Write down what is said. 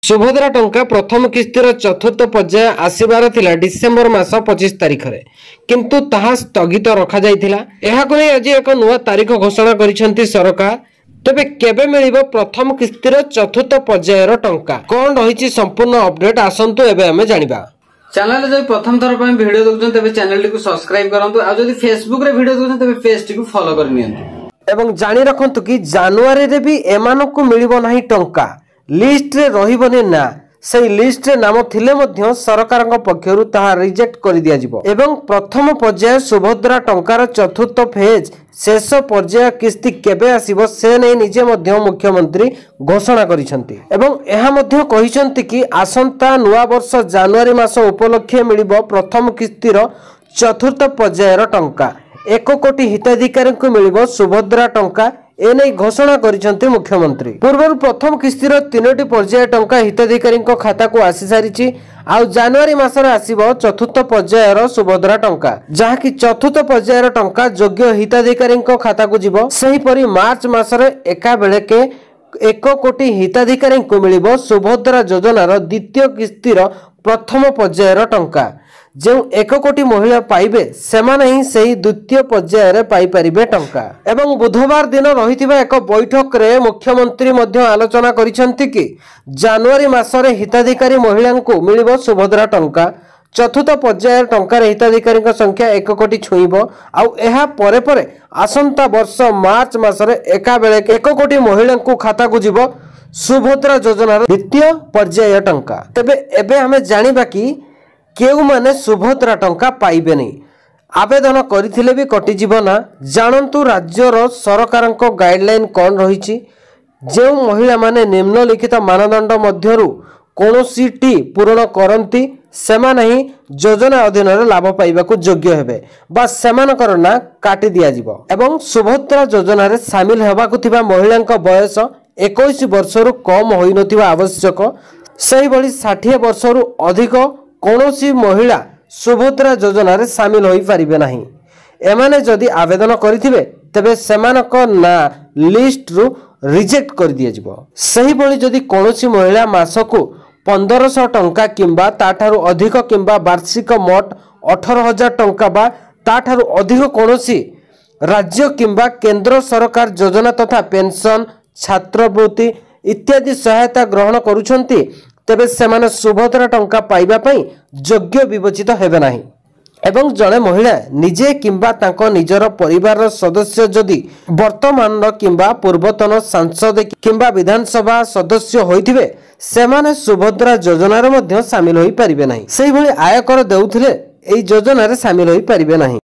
सुभद्रा टंका प्रथम किस्तिर चतुर्थ पर्याय आसबार थिला डिसेंबर मास 25 तारिख रे किंतु ताहा स्थगित रखा जाइथिला। एहाको नै आज एक नुवा तारिख घोषणा करिसेंती सरकार। तबे केबे मिलिबो प्रथम किस्तिर चतुर्थ पर्यायर टंका कोन रहिछि संपूर्ण अपडेट आसंतु एबे हमें जानिबा। चैनल जब प्रथम थर पर वीडियो देखुछन तबे चैनल को सब्सक्राइब करंतु आ जदि फेसबुक रे वीडियो देखुछन तबे पेज को फॉलो कर नियंतु एवं जानि रखंतु कि जनवरी रे भी एमानकु मिलिबो नाही टंका लिस्ट रे रहिबने ना से लिस्ट रे नाम थिले मध्य सरकार पक्षरु ताहा रिजेक्ट कर दिया जिवो एवं प्रथम पर्याय सुभद्रा टंकार चतुर्थ फेज शेष पर्याय किस्ती केबे आसीबो से नै निजे मध्य मुख्यमंत्री घोषणा करिसंती एवं एहा मध्य कहिसंती कि आसंता नुवा वर्ष जनवरी मास उपलक्षे मिलिबो प्रथम किस्तीर चतुर्थ पर्यायर टंका 1 कोटी हिताधिकारी को मिलिबो सुभद्रा टंका एने घोषणा करिसंती मुख्यमंत्री। पूर्व प्रथम किस्तीर 3टी पर्याय टंका हिताधिकारी खाता को आसी सारिछि। आ जनवरी मासरे आसीबो चतुर्थ पर्यायर सुभद्रा टंका जहाँकि चतुर्थ पर्यायर टंका योग्य हिताधिकारी खाता को जीवो। सही परि मार्च मासरे एका बेले के 1 कोटी हिताधिकारी को मिलिबो सुभद्रा योजनार द्वितीय किस्तीर प्रथम पर्यायर टंका। जो 1 कोटी महिला पाइबे सेमाने ही सही द्वितीय पर्याय रे पाई परिबे टंका। एवं बुधवार दिन रहिथिबा एक बैठक रे मुख्यमंत्री मध्य आलोचना करिसंती कि जनवरी मासरे हिताधिकारी महिला को मिलिबो सुभद्रा टंका। चतुर्थ पर्याय टंकार हिताधिकारी संख्या 1 कोटी छुईबो। आउ एहा परे परे आसंता वर्ष मार्च मासरे एका बेले 1 कोटी महिला को खाता को जीवो सुभद्रा योजनार द्वितीय पर्याय टंका। तबे एबे हमें जानिबा कि केउ माने सुभद्रा टंका पाइबे नहीं आवेदन करथिले भी कटि जीव ना। जानंतु राज्यर सरकारक गाइडलाइन कौन रही। जो महिला माने निम्नलिखित मानदंड मध्यरु कोनोसी टी पूर्ण करंती सेमाने ही योजना अधीन लाभ पाइबाकु योग्य हेबे बा सेमानकर ना काटी दिया जिवो। एवं सुभद्रा योजना रे शामिल हेबाकु थिबा महिलांक बयस 21 वर्षरु कम होई नथिबा आवश्यक। सही भली 60 वर्षरु अधिक कौनसी महिला सुभद्रा योजना रे शामिल होई परिबे नाही। एमाने जदि आवेदन करिथिबे तबे सेमानक ना लिस्ट रु रिजेक्ट कर दिया जिवो। सही भली जदि कौनसी महिला मासकु 1500 टंका किंबा ताठारु अधिक किंबा वार्षिक मोट 18000 टंका बा ताठारु अधिक कौनसी राज्य किंबा केंद्र सरकार योजना तथा पेंशन छात्रवृत्ति इत्यादि सहायता ग्रहण करूछंती तेबे सेमाने सुभद्रा टंका पाइबा पई योग्य विवेचित हेबे नाही। एवं जड़े महिला निजे किंबा तांको निजर परिवार सदस्य जदि वर्तमान किंबा पूर्वतन सांसद किंबा विधानसभा सदस्य होइथिबे सेमाने सुभद्रा योजना रे मध्य शामिल होई परिबे नाही। सेहि भली आयकर देउथिले एई योजना रे शामिल होई परिबे नाही।